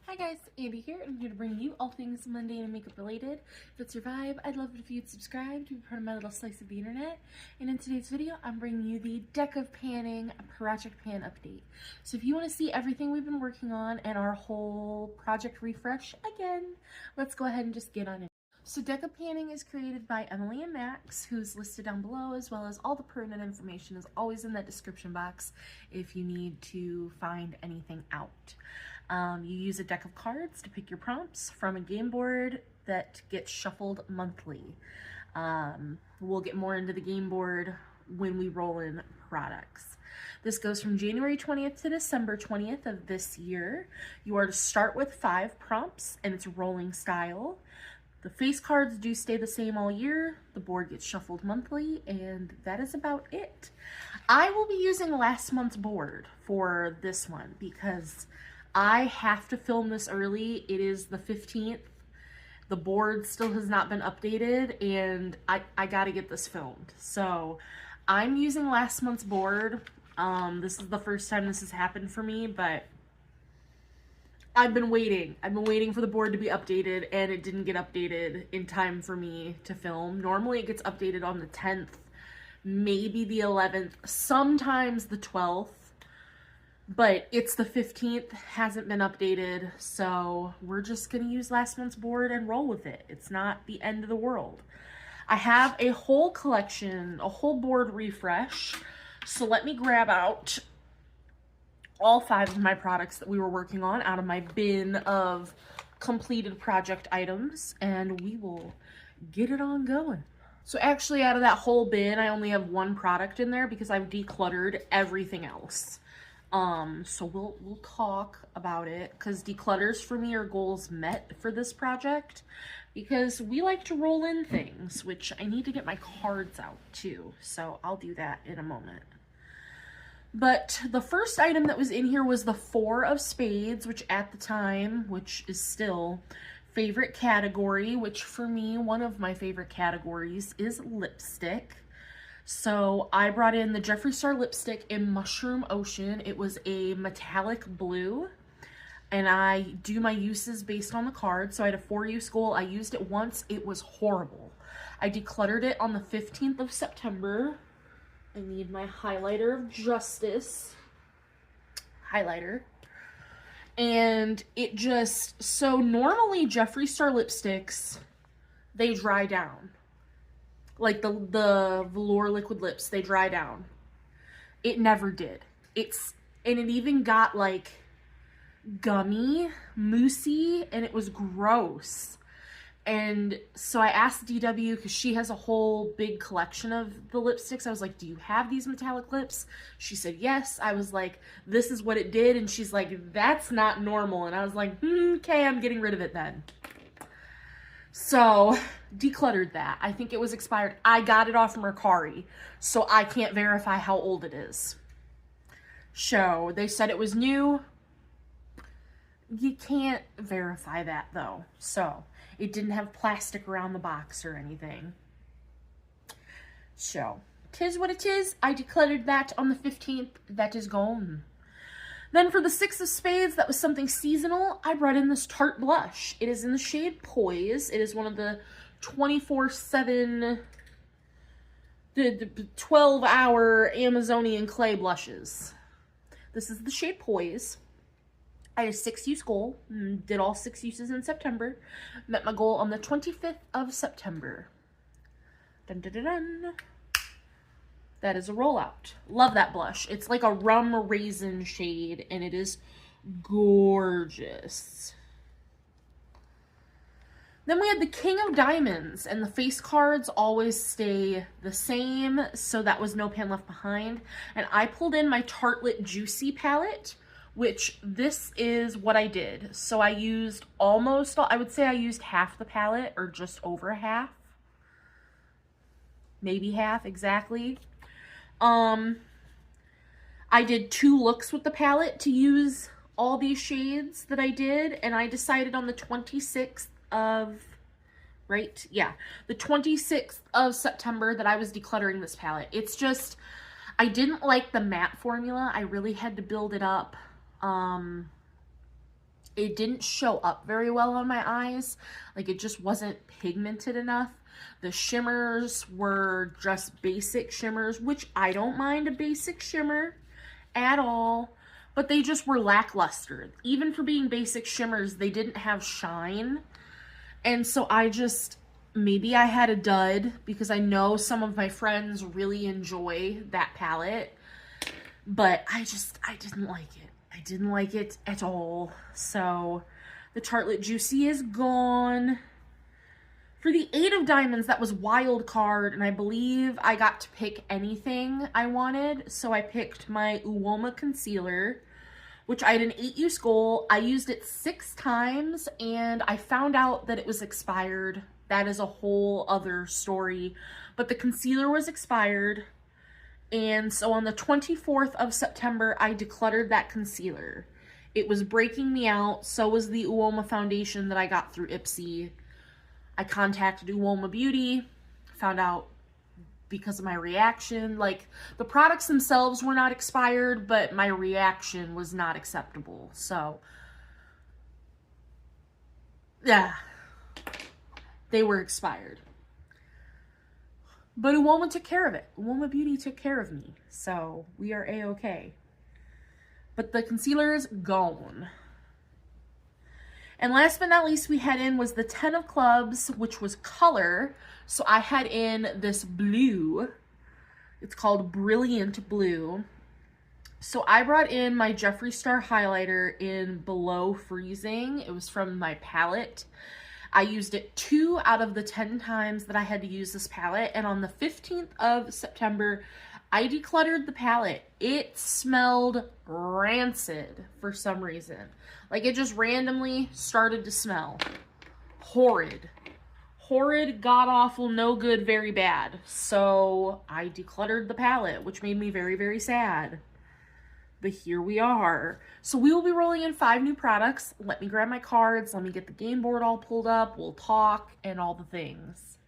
Hi guys, Andy here, and I'm here to bring you all things mundane and makeup related. If it's your vibe, I'd love it if you'd subscribe to be part of my little slice of the internet. And in today's video, I'm bringing you the Deck of Panning Project Pan update. So if you want to see everything we've been working on and our whole project refresh again, let's go ahead and just get on it. So Deck of Panning is created by Emily and Max, who's listed down below, as well as all the pertinent information is always in that description box if you need to find anything out. You use a deck of cards to pick your prompts from a game board that gets shuffled monthly. We'll get more into the game board when we roll in products. This goes from January 20th to December 20th of this year. You are to start with 5 prompts, and it's rolling style. The face cards do stay the same all year. The board gets shuffled monthly, and that is about it. I will be using last month's board for this one because I have to film this early. It is the 15th. The board still has not been updated, and I gotta get this filmed. So I'm using last month's board. This is the first time this has happened for me, but I've been waiting. I've been waiting for the board to be updated, and it didn't get updated in time for me to film. Normally it gets updated on the 10th, maybe the 11th, sometimes the 12th. But it's the 15th, hasn't been updated, so we're just gonna use last month's board and roll with it. It's not the end of the world. I have a whole collection, a whole board refresh, so let me grab out all 5 of my products that we were working on out of my bin of completed project items, and we will get it on going. So actually, out of that whole bin, I only have 1 product in there because I've decluttered everything else. So we'll talk about it, because declutters for me are goals met for this project, because we like to roll in things, which I need to get my cards out too, so I'll do that in a moment. But the first item that was in here was the 4 of spades, which at the time, which is still favorite category, which for me, one of my favorite categories is lipstick. So I brought in the Jeffree Star lipstick in Mushroom Ocean. It was a metallic blue, and I do my uses based on the card. So I had a 4-use goal. I used it once. It was horrible. I decluttered it on the 15th of September. I need my highlighter of justice. Highlighter. And it just, so normally Jeffree Star lipsticks, they dry down. Like the velour liquid lips, they dry down. It never did. And it even got like gummy, moussey, and it was gross. And so I asked DW, because she has a whole big collection of the lipsticks. I was like, do you have these metallic lips? She said yes. I was like, this is what it did. And she's like, that's not normal. And I was like, okay, I'm getting rid of it then. So decluttered that. I think it was expired. I got it off from Mercari, so I can't verify how old it is. So they said it was new. You can't verify that though. So it didn't have plastic around the box or anything. So 'tis what it is. I decluttered that on the 15th. That is gone. Then for the 6 of spades, that was something seasonal, I brought in this Tarte blush. It is in the shade Poise. It is one of the 24/7, the 12-hour Amazonian clay blushes. This is the shade Poise. I had a 6-use goal, did all 6 uses in September. Met my goal on the 25th of September. Dun, dun, dun, dun. That is a rollout. Love that blush. It's like a rum raisin shade, and it is gorgeous. Then we had the King of Diamonds, and the face cards always stay the same, so that was no pan left behind. And I pulled in my Tartelette Juicy palette, which this is what I did. So I used almost, I would say I used half the palette, or just over half. Maybe half, exactly. I did 2 looks with the palette to use all these shades that I did, and I decided on the 26th of, the 26th of September that I was decluttering this palette. It's just, I didn't like the matte formula. I really had to build it up. it didn't show up very well on my eyes. Like, it just wasn't pigmented enough. The shimmers were just basic shimmers, which I don't mind a basic shimmer at all, but they just were lackluster. Even for being basic shimmers, they didn't have shine. And so maybe I had a dud, because I know some of my friends really enjoy that palette, but I didn't like it. I didn't like it at all. So the Tartelette Juicy is gone. For the 8 of Diamonds, that was wild card, and I believe I got to pick anything I wanted. So I picked my Uoma concealer, which I had an 8-use goal. I used it 6 times, and I found out that it was expired. That is a whole other story. But the concealer was expired. And so on the 24th of September, I decluttered that concealer. It was breaking me out. So was the Uoma foundation that I got through Ipsy. I contacted Uoma Beauty, found out because of my reaction. Like, the products themselves were not expired, but my reaction was not acceptable. So, yeah, they were expired. But Uoma took care of it. Uoma Beauty took care of me. So we are A-okay. But the concealer is gone. And last but not least, we had in was the 10 of Clubs, which was color. So I had in this blue. It's called Brilliant Blue. So I brought in my Jeffree Star highlighter in Below Freezing. It was from my palette. I used it 2 out of the 10 times that I had to use this palette. And on the 15th of September, I decluttered the palette. It smelled rancid for some reason. Like, it just randomly started to smell. Horrid. Horrid, god-awful, no good, very bad. So I decluttered the palette, which made me very, very sad. But here we are. So we will be rolling in 5 new products. Let me grab my cards. Let me get the game board all pulled up. We'll talk and all the things.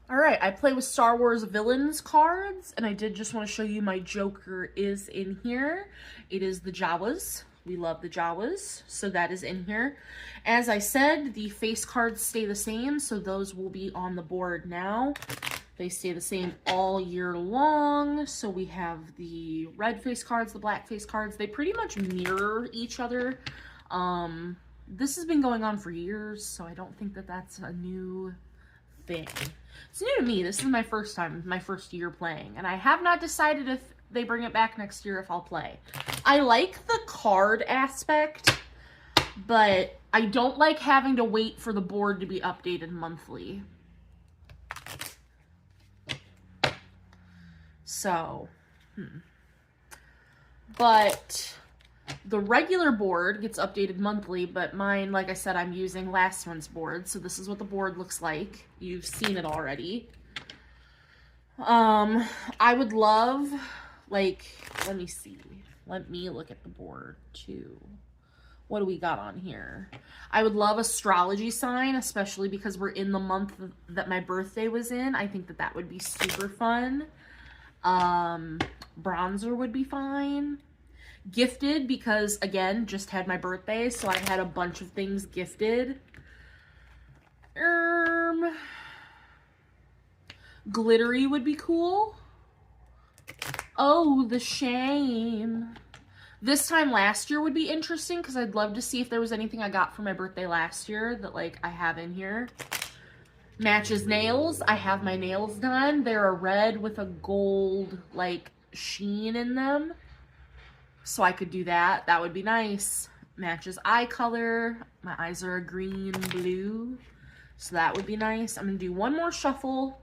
All right, I play with Star Wars villains cards, and I did just want to show you my Joker is in here. It is the Jawas. We love the Jawas, so that is in here. As I said, the face cards stay the same, so those will be on the board now. They stay the same all year long. So we have the red face cards, the black face cards. They pretty much mirror each other. This has been going on for years, so I don't think that that's a new thing. It's new to me. This is my first time, my first year playing, and I have not decided if they bring it back next year if I'll play. I like the card aspect, but I don't like having to wait for the board to be updated monthly. So, But the regular board gets updated monthly, but mine, like I said, I'm using last month's board, so this is what the board looks like. You've seen it already. I would love, like, let me see. Let me look at the board, too. What do we got on here? I would love astrology sign, especially because we're in the month that my birthday was in. I think that that would be super fun. Bronzer would be fine. Gifted, because again, just had my birthday, so I had a bunch of things gifted. Glittery would be cool. Oh, the shame. This time last year would be interesting, because I'd love to see if there was anything I got for my birthday last year that, like, I have in here. Matches nails. I have my nails done. They're a red with a gold, like, sheen in them. So I could do that. That would be nice. Matches eye color. My eyes are a green, blue. So that would be nice. I'm going to do one more shuffle,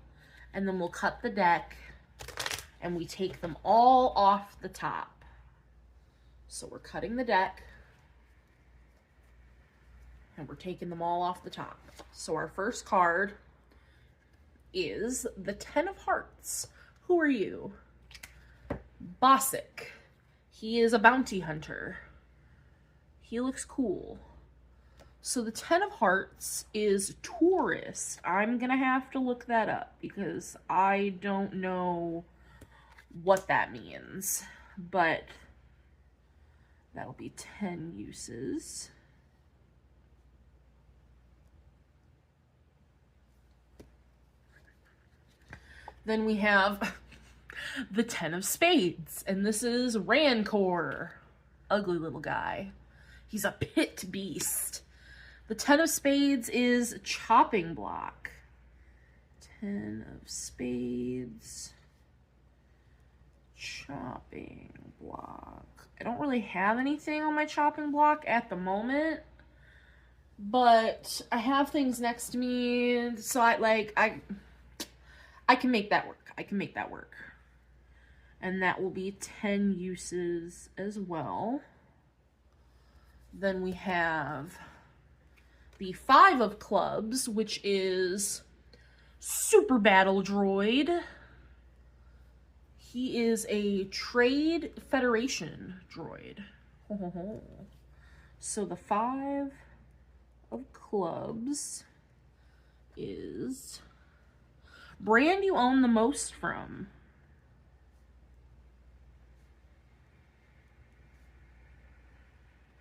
and then we'll cut the deck, and we take them all off the top. So we're cutting the deck, and we're taking them all off the top. So our first card is the 10 of Hearts. Who are you? Bosick. He is a bounty hunter. He looks cool. So the 10 of Hearts is Taurus. I'm gonna have to look that up because I don't know what that means, but that'll be 10 uses. Then we have the 10 of spades, and this is Rancor. Ugly little guy. He's a pit beast. The 10 of spades is chopping block. 10 of spades. Chopping block. I don't really have anything on my chopping block at the moment, but I have things next to me, so I can make that work. I can make that work. And that will be 10 uses as well. Then we have the 5 of clubs, which is Super Battle Droid. He is a Trade Federation droid. So the 5 of clubs is brand you own the most from.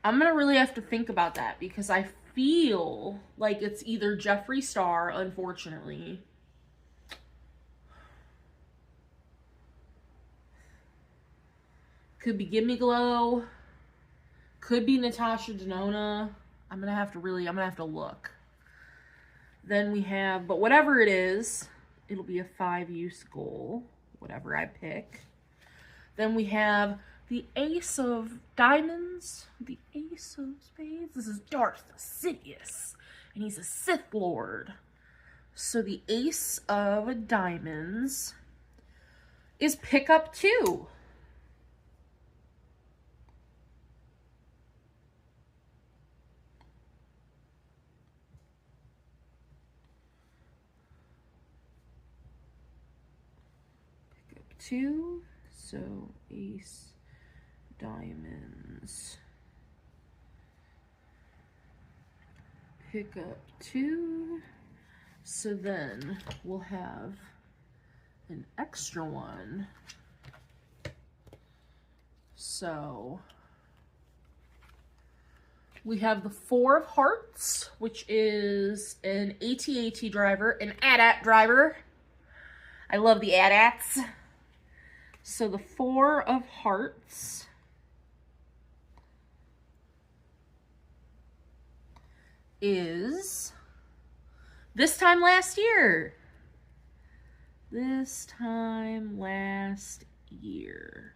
I'm gonna really have to think about that because I feel like it's either Jeffree Star, unfortunately. Could be Gimme Glow. Could be Natasha Denona. I'm gonna have to look. Then we have, but whatever it is, it'll be a 5-use goal, whatever I pick. Then we have the Ace of Diamonds, the Ace of Spades. This is Darth Sidious, and he's a Sith Lord. So the Ace of Diamonds is pick up 2. Pick up 2. So Ace Diamonds. Pick up 2. So then we'll have an extra one. So we have the 4 of Hearts, which is an AT-AT driver, an AT-AT driver. I love the AT-ATs. So the 4 of Hearts is this time last year. This time last year.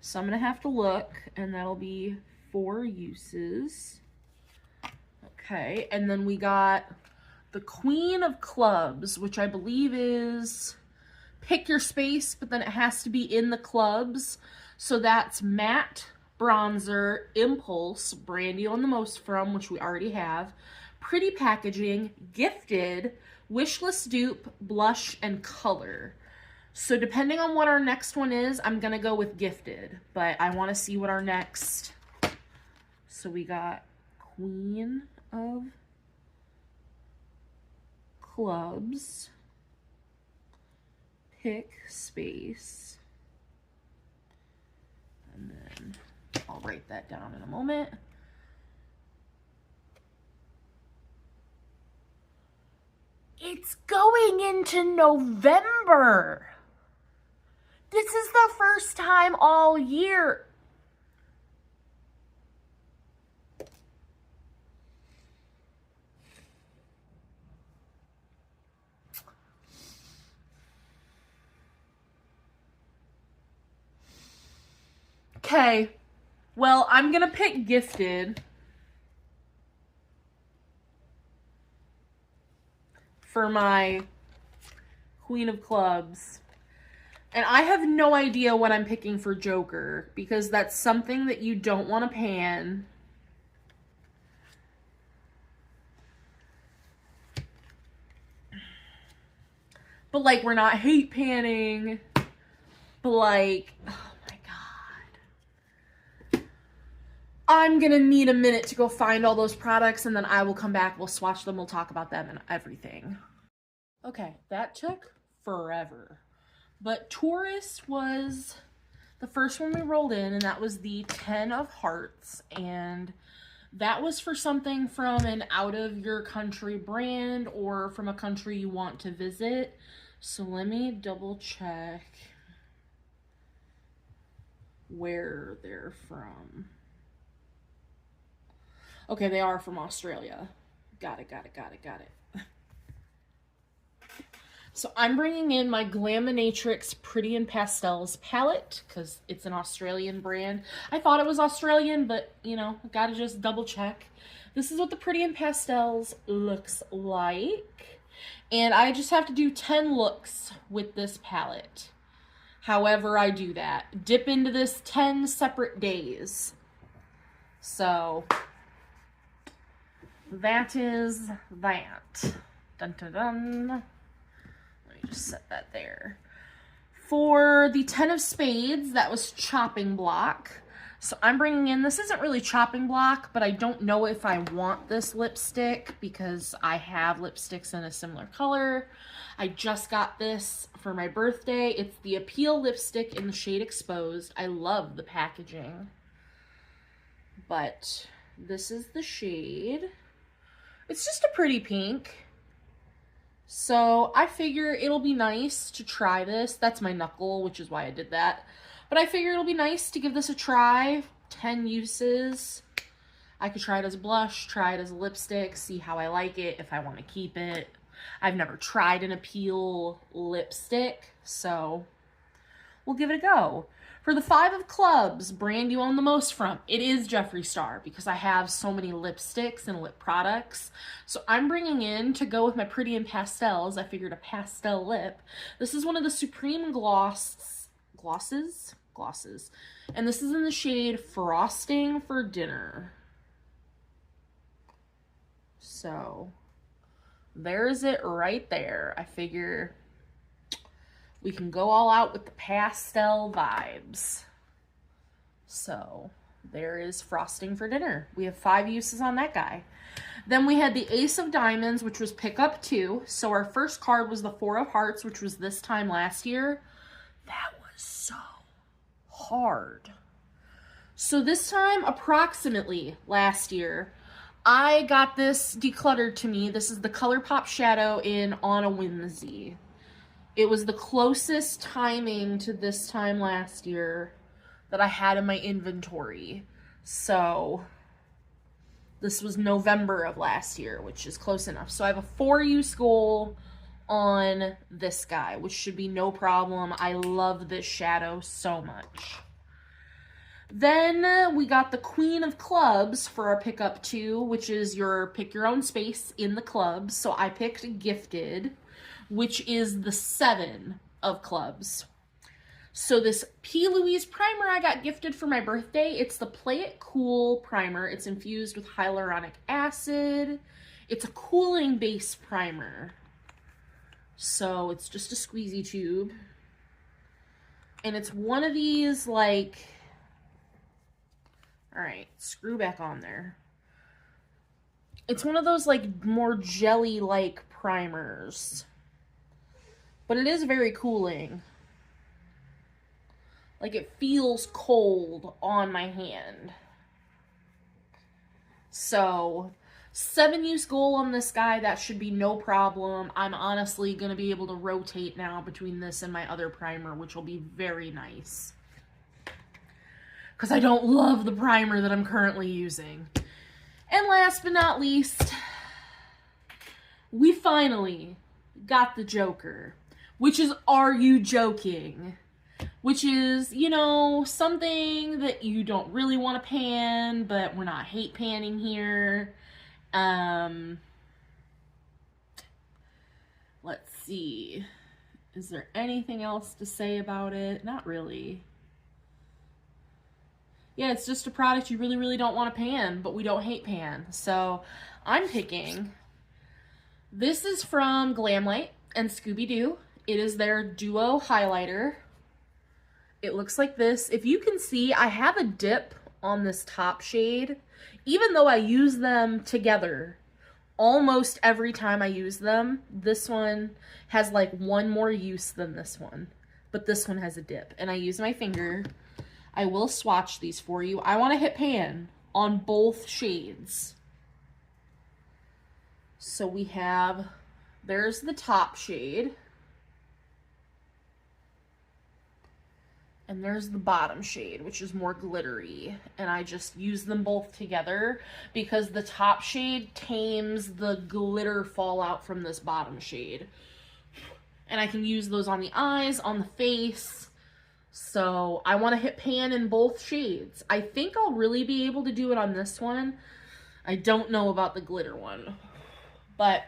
So I'm going to have to look, and that'll be 4 uses. Okay, and then we got the Queen of Clubs, which I believe is pick your space, but then it has to be in the clubs. So that's matte, bronzer, impulse, brand you own the most from, which we already have, pretty packaging, gifted, wishlist dupe, blush, and color. So depending on what our next one is, I'm gonna go with gifted, but I want to see what our next. So we got Queen of Clubs, pick space, and then I'll write that down in a moment. It's going into November. This is the first time all year. Okay, well, I'm gonna pick gifted for my Queen of Clubs. And I have no idea what I'm picking for Joker, because that's something that you don't want to pan. But, like, we're not hate panning. But, like, oh my God. I'm gonna need a minute to go find all those products, and then I will come back, we'll swatch them, we'll talk about them and everything. Okay, that took forever. But Tourist was the first one we rolled in, and that was the 10 of Hearts, and that was for something from an out of your country brand or from a country you want to visit. So let me double check where they're from. Okay, they are from Australia. Got it. So I'm bringing in my Glaminatrix Pretty in Pastels palette because it's an Australian brand. I thought it was Australian, but, you know, gotta just double check. This is what the Pretty in Pastels looks like. And I just have to do 10 looks with this palette. However I do that. Dip into this 10 separate days. So that is that. Dun dun dun. Just set that there. For the 10 of spades, that was chopping block. So I'm bringing in, this isn't really chopping block, but I don't know if I want this lipstick because I have lipsticks in a similar color. I just got this for my birthday. It's the Appeal lipstick in the shade Exposed. I love the packaging. But this is the shade. It's just a pretty pink. So I figure it'll be nice to try this. That's my knuckle, which is why I did that. But I figure it'll be nice to give this a try. 10 uses. I could try it as a blush, try it as a lipstick, see how I like it, if I want to keep it. I've never tried an Appeal lipstick, so we'll give it a go. For the 5 of clubs, brand you own the most from, it is Jeffree Star because I have so many lipsticks and lip products. So I'm bringing in, to go with my Pretty in Pastels, I figured a pastel lip. This is one of the Supreme glosses. And this is in the shade Frosting for Dinner. So there's it right there. I figure we can go all out with the pastel vibes. So there is Frosting for Dinner. We have 5 uses on that guy. Then we had the Ace of Diamonds, which was pick up 2. So our first card was the 4 of Hearts, which was this time last year. That was so hard. So this time, approximately last year, I got this decluttered to me. This is the ColourPop Shadow in On a Whimsy. It was the closest timing to this time last year that I had in my inventory. So this was November of last year, which is close enough. So I have a 4 use goal on this guy, which should be no problem. I love this shadow so much. Then we got the Queen of Clubs for our pickup 2, which is your pick your own space in the clubs. So I picked Gifted, which is the 7 of clubs. So this P. Louise primer I got gifted for my birthday. It's the Play It Cool primer. It's infused with hyaluronic acid. It's a cooling base primer. So it's just a squeezy tube. And it's one of these, like, all right, screw back on there. It's one of those, like, more jelly-like primers. But it is very cooling. Like, it feels cold on my hand. So 7 use goal on this guy, that should be no problem. I'm honestly going to be able to rotate now between this and my other primer, which will be very nice. Because I don't love the primer that I'm currently using. And last but not least, we finally got the Joker, which is Are You Joking? Which is, you know, something that you don't really want to pan, but we're not hate panning here. Let's see. Is there anything else to say about it? Not really. Yeah, it's just a product you really, really don't want to pan, but we don't hate pan. So I'm picking. This is from Glamlight and Scooby-Doo. It is their Duo Highlighter. It looks like this. If you can see, I have a dip on this top shade. Even though I use them together almost every time I use them, this one has like one more use than this one. But this one has a dip. And I use my finger. I will swatch these for you. I want to hit pan on both shades. So we have, there's the top shade. and there's the bottom shade, which is more glittery. And I just use them both together because the top shade tames the glitter fallout from this bottom shade. And I can use those on the eyes, on the face. So I want to hit pan in both shades. I think I'll really be able to do it on this one. I don't know about the glitter one. But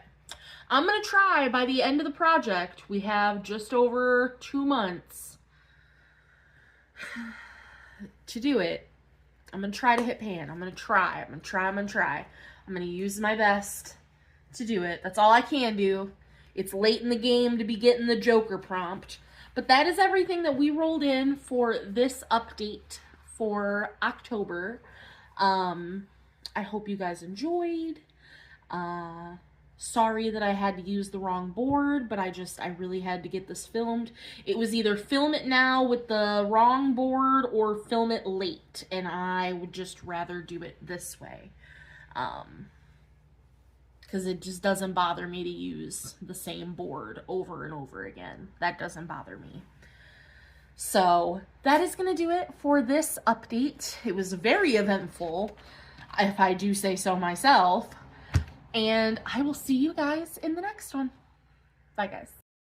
I'm going to try by the end of the project. We have just over 2 months to do it. I'm going to try to hit pan. I'm going to try. I'm going to use my best to do it. That's all I can do. It's late in the game to be getting the Joker prompt. But that is everything that we rolled in for this update for October. I hope you guys enjoyed. Sorry that I had to use the wrong board, but I really had to get this filmed. It was either film it now with the wrong board or film it late, and I would just rather do it this way. Because it just doesn't bother me to use the same board over and over again. That doesn't bother me. So that is going to do it for this update. It was very eventful, if I do say so myself. And I will see you guys in the next one. Bye, guys.